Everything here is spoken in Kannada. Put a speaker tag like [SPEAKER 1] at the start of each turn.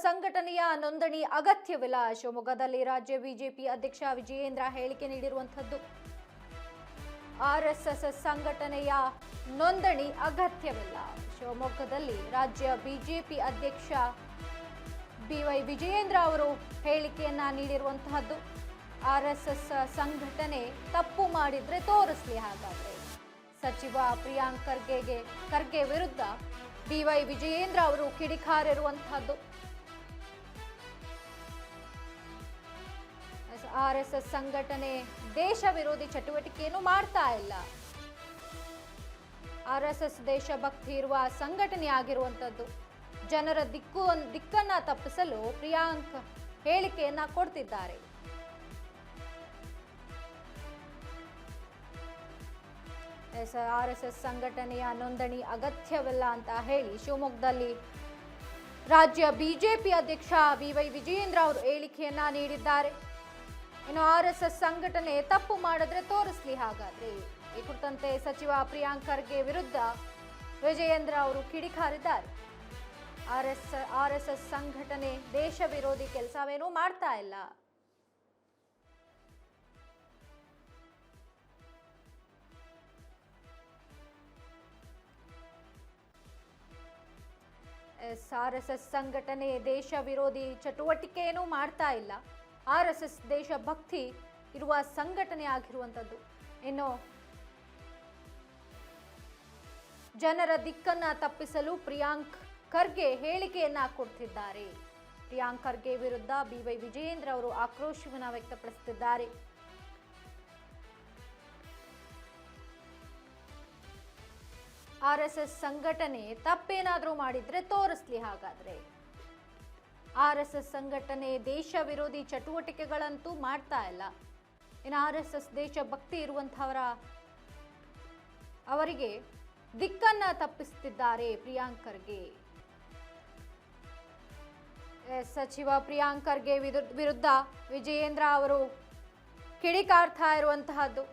[SPEAKER 1] ಸಂಘಟನೆಯ ನೋಂದಣಿ ಅಗತ್ಯವಿಲ್ಲ. ಶಿವಮೊಗ್ಗದಲ್ಲಿ ರಾಜ್ಯ ಬಿಜೆಪಿ ಅಧ್ಯಕ್ಷ ವಿಜಯೇಂದ್ರ ಹೇಳಿಕೆ ನೀಡಿರುವಂತದ್ದು. ಆರ್ಎಸ್ಎಸ್ ಸಂಘಟನೆಯ ನೋಂದಣಿ ಅಗತ್ಯವಿಲ್ಲ. ಶಿವಮೊಗ್ಗದಲ್ಲಿ ರಾಜ್ಯ ಬಿಜೆಪಿ ಅಧ್ಯಕ್ಷ ಬಿವೈ ವಿಜಯೇಂದ್ರ ಅವರು ಹೇಳಿಕೆಯನ್ನ ನೀಡಿರುವಂತಹದ್ದು. ಆರ್ಎಸ್ಎಸ್ ಸಂಘಟನೆ ತಪ್ಪು ಮಾಡಿದ್ರೆ ತೋರಿಸ್ಲಿ. ಹಾಗಾದ್ರೆ ಸಚಿವ ಪ್ರಿಯಾಂಕ್ ಖರ್ಗೆ ವಿರುದ್ಧ ಬಿವೈ ವಿಜಯೇಂದ್ರ ಅವರು ಕಿಡಿಕಾರಿರುವಂತಹದ್ದು. ಆರ್ಎಸ್ಎಸ್ ಸಂಘಟನೆ ದೇಶ ವಿರೋಧಿ ಚಟುವಟಿಕೆಯನ್ನು ಮಾಡ್ತಾ ಇಲ್ಲ. ಆರ್ಎಸ್ಎಸ್ ದೇಶಭಕ್ತಿ ಇರುವ ಸಂಘಟನೆ ಆಗಿರುವಂತದ್ದು. ಜನರ ದಿಕ್ಕನ್ನ ತಪ್ಪಿಸಲು ಪ್ರಿಯಾಂಕ್ ಹೇಳಿಕೆಯನ್ನ ಕೊಡ್ತಿದ್ದಾರೆ. ಆರ್ಎಸ್ಎಸ್ ಸಂಘಟನೆಯ ನೋಂದಣಿ ಅಗತ್ಯವಿಲ್ಲ ಅಂತ ಹೇಳಿ ಶಿವಮೊಗ್ಗದಲ್ಲಿ ರಾಜ್ಯ ಬಿಜೆಪಿ ಅಧ್ಯಕ್ಷ ಬಿವೈ ವಿಜಯೇಂದ್ರ ಅವರು ಹೇಳಿಕೆಯನ್ನ ನೀಡಿದ್ದಾರೆ. ಇನ್ನು ಆರ್ಎಸ್ಎಸ್ ಸಂಘಟನೆ ತಪ್ಪು ಮಾಡಿದ್ರೆ ತೋರಿಸ್ಲಿ. ಹಾಗಾದ್ರೆ ಈ ಕುರಿತಂತೆ ಸಚಿವ ಪ್ರಿಯಾಂಕ್ ಖರ್ಗೆ ವಿರುದ್ಧ ವಿಜಯೇಂದ್ರ ಅವರು ಕಿಡಿಕಾರಿದ್ದಾರೆ. ಆರ್ಎಸ್ಎಸ್ ಸಂಘಟನೆ ದೇಶ ವಿರೋಧಿ ಕೆಲಸವೇನೂ ಮಾಡ್ತಾ ಇಲ್ಲ. ಆರ್ಎಸ್ಎಸ್ ಸಂಘಟನೆ ದೇಶ ವಿರೋಧಿ ಚಟುವಟಿಕೆಯನ್ನು ಮಾಡ್ತಾ ಇಲ್ಲ. ಆರ್ಎಸ್ಎಸ್ ದೇಶಭಕ್ತಿ ಇರುವ ಸಂಘಟನೆ ಆಗಿರುವಂತದ್ದು. ಇನ್ನು ಜನರ ದಿಕ್ಕನ್ನ ತಪ್ಪಿಸಲು ಪ್ರಿಯಾಂಕ್ ಖರ್ಗೆ ಹೇಳಿಕೆಯನ್ನ ಕೊಡ್ತಿದ್ದಾರೆ. ಪ್ರಿಯಾಂಕ್ ಖರ್ಗೆ ವಿರುದ್ಧ ಬಿವೈ ವಿಜಯೇಂದ್ರ ಅವರು ಆಕ್ರೋಶವನ್ನ ವ್ಯಕ್ತಪಡಿಸುತ್ತಿದ್ದಾರೆ. ಆರ್ಎಸ್ಎಸ್ ಸಂಘಟನೆ ತಪ್ಪೇನಾದ್ರೂ ಮಾಡಿದ್ರೆ ತೋರಿಸ್ಲಿ. ಹಾಗಾದ್ರೆ ಆರ್ಎಸ್ಎಸ್ ಸಂಘಟನೆ ದೇಶ ವಿರೋಧಿ ಚಟುವಟಿಕೆಗಳಂತೂ ಮಾಡ್ತಾ ಇಲ್ಲ. ಇನ್ನು ಆರ್ಎಸ್ಎಸ್ ದೇಶಭಕ್ತಿ ಅವರಿಗೆ ದಿಕ್ಕನ್ನ ತಪ್ಪಿಸುತ್ತಿದ್ದಾರೆ ಪ್ರಿಯಾಂಕ್ ಖರ್ಗೆ. ಸಚಿವ ಪ್ರಿಯಾಂಕ್ ಖರ್ಗೆ ವಿರುದ್ಧ ವಿಜಯೇಂದ್ರ ಅವರು ಕಿಡಿಕಾರ್ತಾ ಇರುವಂತಹದ್ದು.